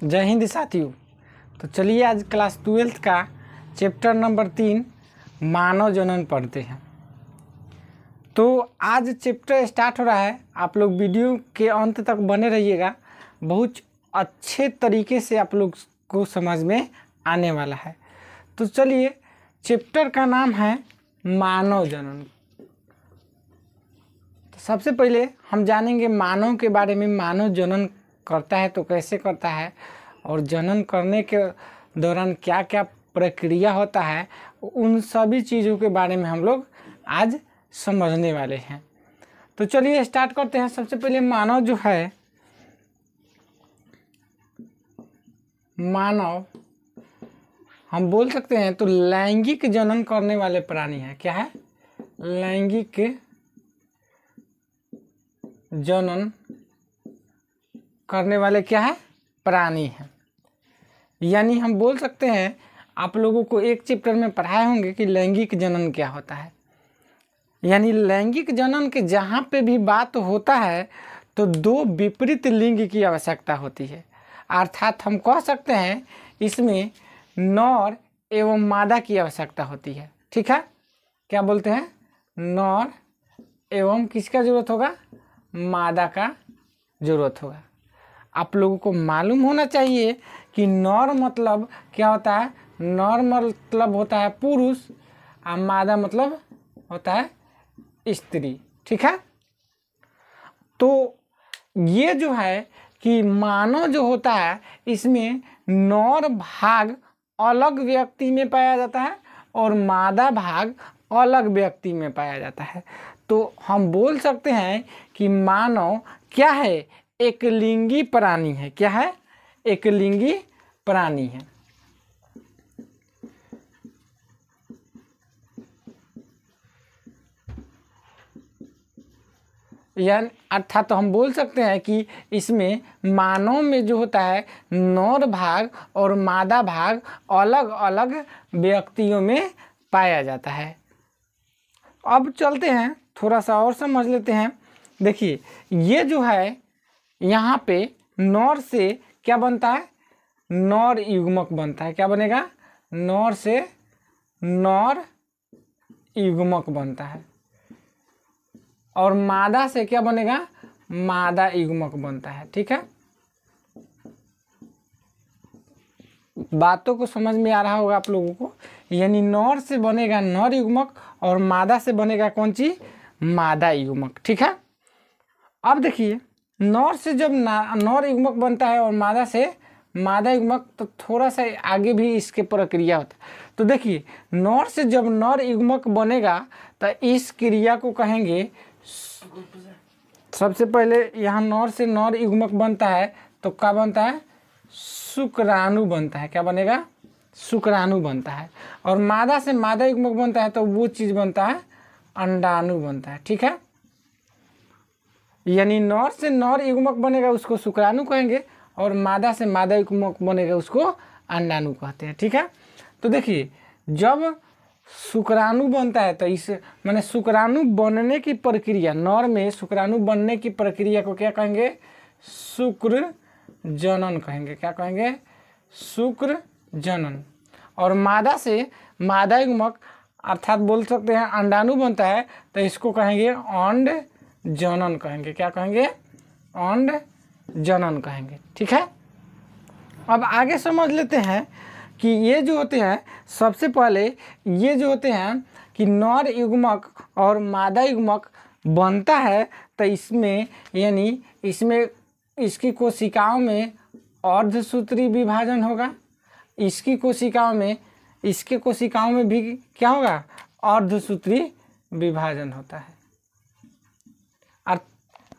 जय हिंद साथियों। तो चलिए आज क्लास 12th का चैप्टर नंबर 3 मानव जनन पढ़ते हैं। तो आज चैप्टर स्टार्ट हो रहा है, आप लोग वीडियो के अंत तक बने रहिएगा, बहुत अच्छे तरीके से आप लोग को समझ में आने वाला है। तो चलिए, चैप्टर का नाम है मानव जनन। तो सबसे पहले हम जानेंगे मानव के बारे में, मानव जनन करता है तो कैसे करता है और जनन करने के दौरान क्या क्या प्रक्रिया होता है, उन सभी चीज़ों के बारे में हम लोग आज समझने वाले हैं। तो चलिए स्टार्ट करते हैं। सबसे पहले मानव जो है, मानव हम बोल सकते हैं तो लैंगिक जनन करने वाले प्राणी है। क्या है? लैंगिक जनन करने वाले क्या है? प्राणी हैं। यानी हम बोल सकते हैं, आप लोगों को एक चैप्टर में पढ़ाए होंगे कि लैंगिक जनन क्या होता है। यानी लैंगिक जनन के जहाँ पे भी बात होता है तो दो विपरीत लिंग की आवश्यकता होती है। अर्थात हम कह सकते हैं इसमें नर एवं मादा की आवश्यकता होती है। ठीक है, क्या बोलते हैं? नर एवं किसका जरूरत होगा? मादा का जरूरत होगा। आप लोगों को मालूम होना चाहिए कि नर मतलब क्या होता है? नर मतलब होता है पुरुष और मादा मतलब होता है स्त्री। ठीक है, तो ये जो है कि मानव जो होता है इसमें नर भाग अलग व्यक्ति में पाया जाता है और मादा भाग अलग व्यक्ति में पाया जाता है। तो हम बोल सकते हैं कि मानव क्या है? एक लिंगी प्राणी है। क्या है? एक लिंगी प्राणी है। यानी अर्थात तो हम बोल सकते हैं कि इसमें मानव में जो होता है नर भाग और मादा भाग अलग अलग व्यक्तियों में पाया जाता है। अब चलते हैं, थोड़ा सा और समझ लेते हैं। देखिए, ये जो है यहाँ पे नर से क्या बनता है? नर युग्मक बनता है। क्या बनेगा? नर से नर युग्मक बनता है। और मादा से क्या बनेगा? मादा युग्मक बनता है। ठीक है, बातों को समझ में आ रहा होगा आप लोगों को। यानी नर से बनेगा नर युग्मक और मादा से बनेगा कौन सी? मादा युग्मक। ठीक है, अब देखिए, नर से जब नर युग्मक बनता है और मादा से मादा युग्मक, तो थोड़ा सा आगे भी इसके प्रक्रिया होता है। तो देखिए, नर से जब नर युग्मक बनेगा तो इस क्रिया को कहेंगे, सबसे पहले यहाँ नर से नर युग्मक बनता है तो क्या बनता है? शुक्राणु बनता है। क्या बनेगा? शुक्राणु बनता है। और मादा से मादा युग्मक बनता है तो वो चीज़ बनता है अंडाणु बनता है। ठीक है, यानी नर से नर युग्मक बनेगा उसको शुक्राणु कहेंगे और मादा से मादा युग्मक बनेगा उसको अंडाणु कहते हैं। ठीक है, तो देखिए, जब शुक्राणु बनता है तो इस माने शुक्राणु बनने की प्रक्रिया, नर में शुक्राणु बनने की प्रक्रिया को क्या कहेंगे? शुक्र जनन कहेंगे। क्या कहेंगे? शुक्र जनन। और मादा से मादा युग्मक अर्थात बोल सकते हैं अंडाणु बनता है तो इसको कहेंगे अंड जनन कहेंगे। क्या कहेंगे? अंड जनन कहेंगे। ठीक है, अब आगे समझ लेते हैं कि ये जो होते हैं, सबसे पहले ये जो होते हैं कि नर युग्मक और मादा युग्मक बनता है तो इसमें यानी इसमें इसकी कोशिकाओं में अर्धसूत्री विभाजन होगा। इसकी कोशिकाओं में, इसके कोशिकाओं में भी क्या होगा? अर्धसूत्री विभाजन होता है।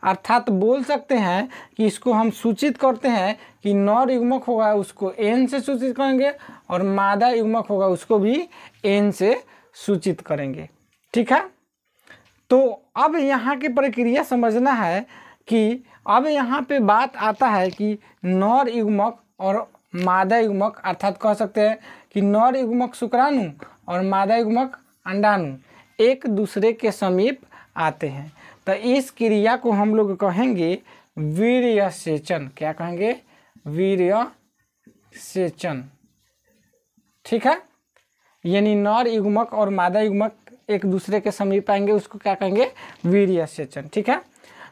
अर्थात बोल सकते हैं कि इसको हम सूचित करते हैं कि नर युग्मक होगा उसको एन से सूचित करेंगे और मादा युग्मक होगा उसको भी एन से सूचित करेंगे। ठीक है, तो अब यहाँ की प्रक्रिया समझना है कि अब यहाँ पे बात आता है कि नर युग्मक और मादा युग्मक, अर्थात कह सकते हैं कि नर युग्मक शुक्राणु और मादा युग्मक अंडाणु एक दूसरे के समीप आते हैं तो इस क्रिया को हम लोग कहेंगे वीर्य सेचन। क्या कहेंगे? वीर्य सेचन। ठीक है, यानी नर युग्मक और मादा युग्मक एक दूसरे के समीप आएंगे, उसको क्या कहेंगे, वीर्य सेचन। ठीक है,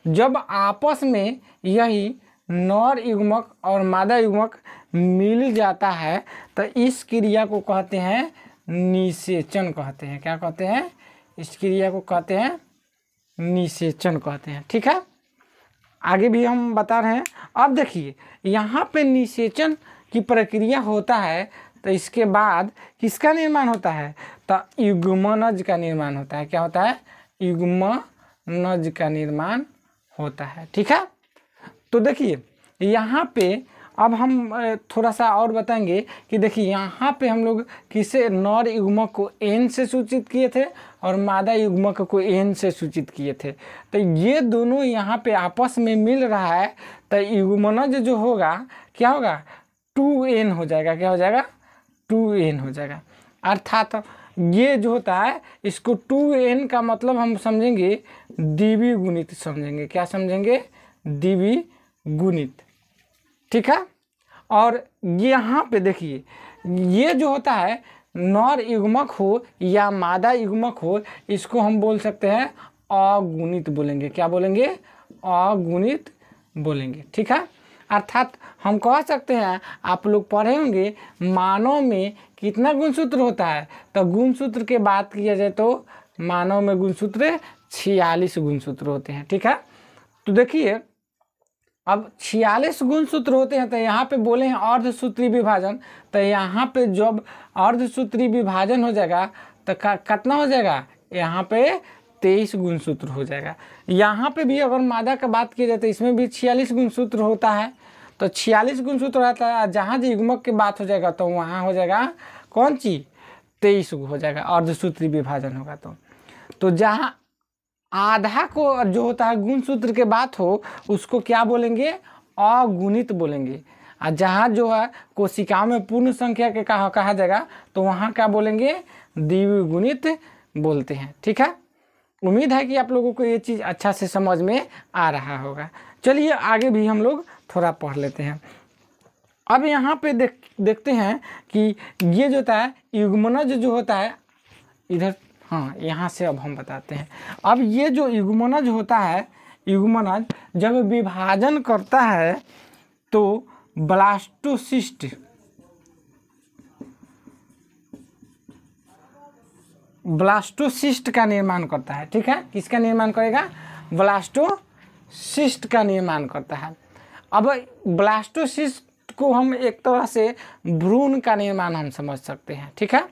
जब आपस में यही नर युग्मक और मादा युग्मक मिल जाता है तो इस क्रिया को कहते हैं निषेचन कहते हैं। क्या कहते हैं, इस क्रिया को कहते हैं निषेचन कहते हैं। ठीक है, आगे भी हम बता रहे हैं। अब देखिए यहाँ पे निषेचन की प्रक्रिया होता है तो इसके बाद किसका निर्माण होता है, तो युग्मनज का निर्माण होता है। क्या होता है, युग्मनज का निर्माण होता है। ठीक है, तो देखिए यहाँ पे अब हम थोड़ा सा और बताएंगे कि देखिए यहाँ पे हम लोग किसे नर युग्मक को एन से सूचित किए थे और मादा युग्मक को एन से सूचित किए थे। तो ये दोनों यहाँ पे आपस में मिल रहा है तो युग्मनज जो होगा क्या होगा, 2n हो जाएगा। क्या हो जाएगा, 2n हो जाएगा। अर्थात ये जो होता है इसको 2n का मतलब हम समझेंगे द्विगुणित समझेंगे। क्या समझेंगे, द्विगुणित। ठीक है, और यहाँ पे देखिए ये जो होता है नर युग्मक हो या मादा युग्मक हो, इसको हम बोल सकते हैं अगुणित बोलेंगे। क्या बोलेंगे, अगुणित बोलेंगे। ठीक है, अर्थात हम कह सकते हैं, आप लोग पढ़े होंगे मानव में कितना गुणसूत्र होता है, तो गुणसूत्र के बात किया जाए तो मानव में गुणसूत्र 46 गुणसूत्र होते हैं। ठीक है, तो देखिए अब 46 गुणसूत्र होते हैं तो यहाँ पे बोले हैं अर्धसूत्री विभाजन, तो यहाँ पे जब अर्धसूत्री विभाजन हो जाएगा तो कितना हो जाएगा, यहाँ पे 23 गुणसूत्र हो जाएगा। यहाँ पे भी अगर मादा का बात की जाए तो इसमें भी 46 गुणसूत्र होता है, तो 46 गुणसूत्र रहता है। जहाँ युग्मक की बात हो जाएगा तो वहाँ हो जाएगा कौन चीज, 23 हो जाएगा, अर्धसूत्री विभाजन होगा। तो जहाँ आधा को जो होता है गुणसूत्र के बात हो उसको क्या बोलेंगे, अगुणित बोलेंगे। और जहाँ जो है कोशिकाओं में पूर्ण संख्या के कहा जाएगा तो वहाँ क्या बोलेंगे, द्विगुणित बोलते हैं। ठीक है, उम्मीद है कि आप लोगों को ये चीज़ अच्छा से समझ में आ रहा होगा। चलिए आगे भी हम लोग थोड़ा पढ़ लेते हैं। अब यहाँ पे देखते हैं कि ये जो होता है युग्मनज जो होता है इधर, हाँ यहाँ से अब हम बताते हैं। अब ये जो युग्मनज होता है, युग्मनज जब विभाजन करता है तो ब्लास्टोसिस्ट का निर्माण करता है। ठीक है, किसका निर्माण करेगा, ब्लास्टोसिस्ट का निर्माण करता है। अब ब्लास्टोसिस्ट को हम एक तरह से भ्रूण का निर्माण हम समझ सकते हैं। ठीक है,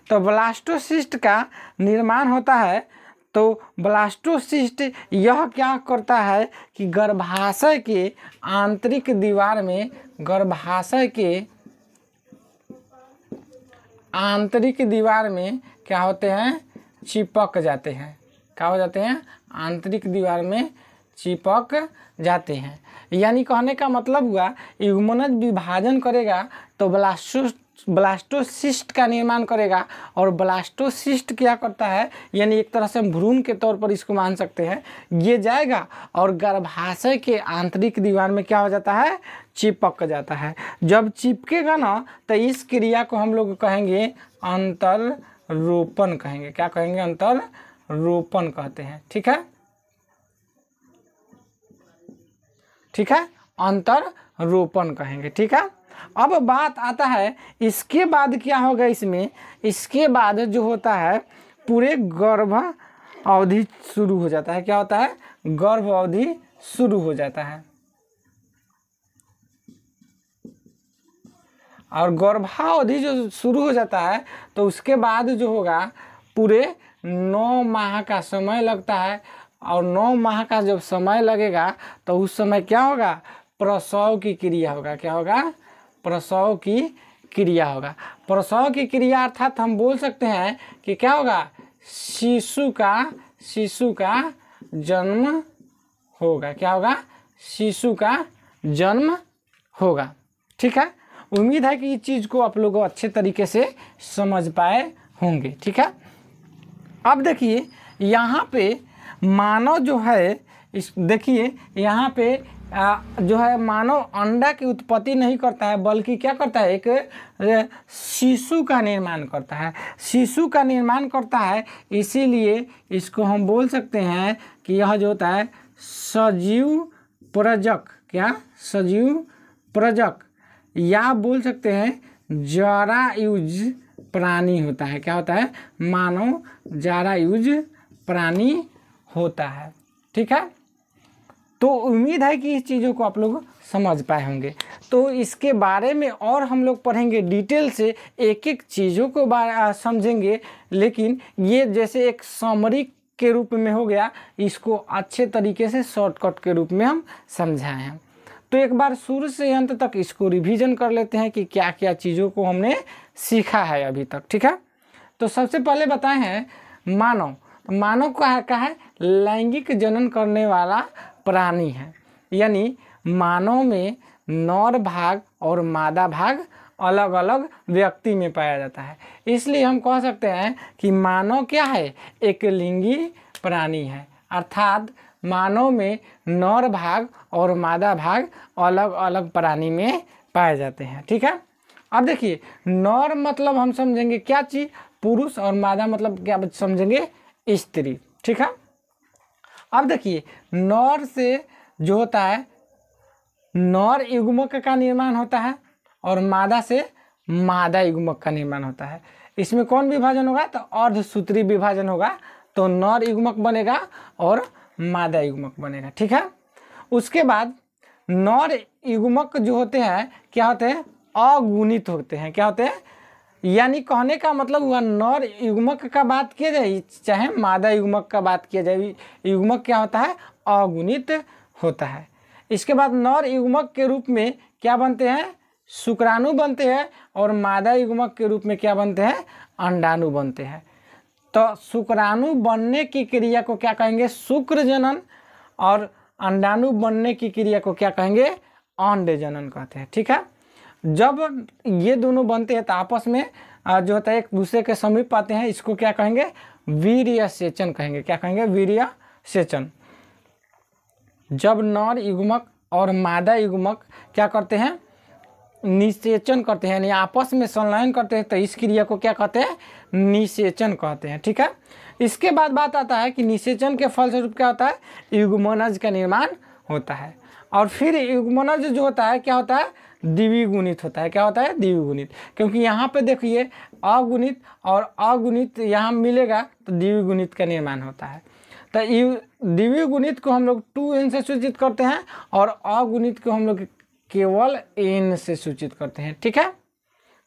तो ब्लास्टोसिस्ट का निर्माण होता है तो ब्लास्टोसिस्ट यह क्या करता है कि गर्भाशय के आंतरिक दीवार में, गर्भाशय के आंतरिक दीवार में क्या होते हैं, चिपक जाते हैं। क्या हो जाते हैं, आंतरिक दीवार में चिपक जाते हैं। यानी कहने का मतलब हुआ युग्मनज विभाजन करेगा तो ब्लास्टोसिस्ट का निर्माण करेगा, और ब्लास्टोसिस्ट क्या करता है, यानी एक तरह से भ्रूण के तौर पर इसको मान सकते हैं, ये जाएगा और गर्भाशय के आंतरिक दीवार में क्या हो जाता है, चिपक जाता है। जब चिपकेगा ना तो इस क्रिया को हम लोग कहेंगे अंतररोपण कहेंगे। क्या कहेंगे, अंतररोपण कहते हैं। ठीक है, ठीक है, अंतररोपण कहेंगे। ठीक है, अब बात आता है इसके बाद क्या होगा, इसके बाद जो होता है पूरे गर्भ अवधि शुरू हो जाता है। क्या होता है, गर्भ अवधि शुरू हो जाता है। और गर्भावधि जो शुरू हो जाता है तो उसके बाद जो होगा पूरे 9 माह का समय लगता है, और 9 माह का जब समय लगेगा तो उस समय क्या होगा, प्रसव की क्रिया होगा। क्या होगा, प्रसव की क्रिया होगा। प्रसव की क्रिया अर्थात हम बोल सकते हैं कि क्या होगा, शिशु का जन्म होगा। क्या होगा, शिशु का जन्म होगा। ठीक है, उम्मीद है कि इस चीज़ को आप लोग अच्छे तरीके से समझ पाए होंगे। ठीक है, अब देखिए यहाँ पे मानव जो है, इस देखिए यहाँ पे जो है मानव अंडा की उत्पत्ति नहीं करता है, बल्कि क्या करता है, एक शिशु का निर्माण करता है, शिशु का निर्माण करता है। इसीलिए इसको हम बोल सकते हैं कि यह जो होता है सजीव प्रजक, क्या सजीव प्रजक, या बोल सकते हैं जरायुज प्राणी होता है। क्या होता है, मानव जरायुज प्राणी होता है। ठीक है, तो उम्मीद है कि इस चीज़ों को आप लोग समझ पाए होंगे। तो इसके बारे में और हम लोग पढ़ेंगे डिटेल से, एक एक चीज़ों को समझेंगे, लेकिन ये जैसे एक समरी के रूप में हो गया, इसको अच्छे तरीके से शॉर्टकट के रूप में हम समझाए हैं। तो एक बार शुरू से अंत तक इसको रिवीजन कर लेते हैं कि क्या क्या चीज़ों को हमने सीखा है अभी तक। ठीक है, तो सबसे पहले बताए हैं मानव। मानव का है लैंगिक जनन करने वाला प्राणी है, यानी मानव में नर भाग और मादा भाग अलग अलग व्यक्ति में पाया जाता है। इसलिए हम कह सकते हैं कि मानव क्या है, एक लिंगी प्राणी है, अर्थात मानव में नर भाग और मादा भाग अलग अलग प्राणी में पाए जाते हैं। ठीक है, अब देखिए नर मतलब हम समझेंगे क्या चीज़, पुरुष, और मादा मतलब क्या समझेंगे, स्त्री। ठीक है, अब देखिए नर से जो होता है नर युग्मक का निर्माण होता है और मादा से मादा युग्मक का निर्माण होता है। इसमें कौन विभाजन होगा, तो अर्धसूत्री विभाजन होगा, तो नर युग्मक बनेगा और मादा युग्मक बनेगा। ठीक है, उसके बाद नर युग्मक जो होते हैं क्या होते हैं, अगुणित होते हैं। क्या होते हैं, यानी कहने का मतलब हुआ नर युग्मक का बात किया जाए चाहे मादा युग्मक का बात किया जाए, युग्मक क्या होता है, अगुणित होता है। इसके बाद नर युग्मक के रूप में क्या बनते हैं, शुक्राणु बनते हैं, और मादा युग्मक के रूप में क्या बनते हैं, अंडाणु बनते हैं। तो शुक्राणु बनने की क्रिया को क्या कहेंगे, शुक्र जनन, और अंडाणु बनने की क्रिया को क्या कहेंगे, अंड जनन कहते हैं। ठीक है, जब ये दोनों बनते हैं तो आपस में जो होता है एक दूसरे के समीप आते हैं, इसको क्या कहेंगे, वीर्य सेचन कहेंगे। क्या कहेंगे, वीर्य सेचन। जब नर युग्मक और मादा युग्मक क्या करते हैं, निषेचन करते हैं, यानी आपस में संलयन करते हैं, तो इस क्रिया को क्या कहते हैं, निषेचन कहते हैं। ठीक है, इसके बाद बात आता है कि निषेचन के फलस्वरूप क्या होता है, युग्मनज का निर्माण होता है, और फिर युग्मनज जो होता है क्या होता है, द्विगुणित होता है। क्या होता है, द्विगुणित, क्योंकि यहाँ पे देखिए अगुणित और अगुणित यहाँ मिलेगा तो द्विगुणित का निर्माण होता है। तो द्विगुणित को हम लोग 2n से सूचित करते हैं और अगुणित को हम लोग केवल n से सूचित करते हैं। ठीक है,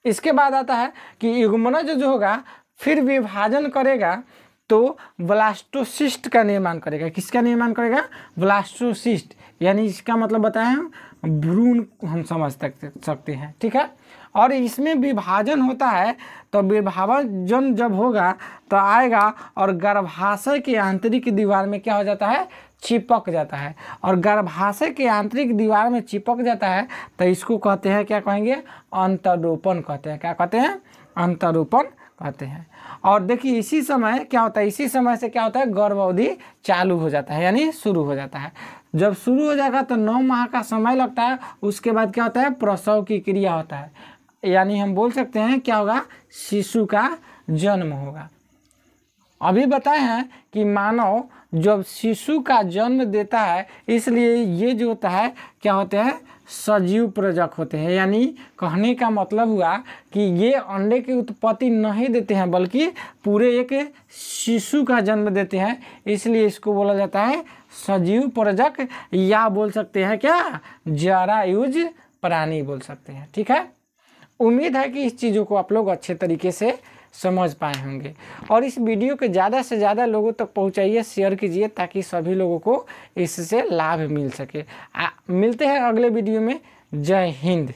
इसके बाद आता है कि युग्मनज जो होगा फिर विभाजन करेगा तो ब्लास्टोसिस्ट का निर्माण करेगा। किसका निर्माण करेगा, ब्लास्टोसिस्ट, यानी इसका मतलब बताएं हम भ्रूण हम समझ सकते हैं। ठीक है, और इसमें विभाजन होता है तो विभाजन जब होगा तो आएगा और गर्भाशय की आंतरिक दीवार में क्या हो जाता है, चिपक जाता है, और गर्भाशय की आंतरिक दीवार में चिपक जाता है तो इसको कहते हैं, क्या कहेंगे, अंतरोपण कहते हैं। क्या कहते हैं, अंतरोपण कहते हैं। और देखिए इसी समय क्या होता है, इसी समय से क्या होता है, गर्भ अवधि चालू हो जाता है, यानी शुरू हो जाता है। जब शुरू हो जाएगा तो 9 माह का समय लगता है, उसके बाद क्या होता है, प्रसव की क्रिया होता है, यानी हम बोल सकते हैं क्या होगा, शिशु का जन्म होगा। अभी बताए हैं कि मानव जब शिशु का जन्म देता है, इसलिए ये जो होता है क्या होते हैं, सजीव प्रजक होते हैं। यानी कहने का मतलब हुआ कि ये अंडे की उत्पत्ति नहीं देते हैं, बल्कि पूरे एक शिशु का जन्म देते हैं, इसलिए इसको बोला जाता है सजीव प्रजक, या बोल सकते हैं क्या, जरायुज प्राणी बोल सकते हैं। ठीक है, उम्मीद है कि इस चीज़ों को आप लोग अच्छे तरीके से समझ पाए होंगे, और इस वीडियो को ज़्यादा से ज़्यादा लोगों तक पहुंचाइए, शेयर कीजिए, ताकि सभी लोगों को इससे लाभ मिल सके। मिलते हैं अगले वीडियो में। जय हिंद।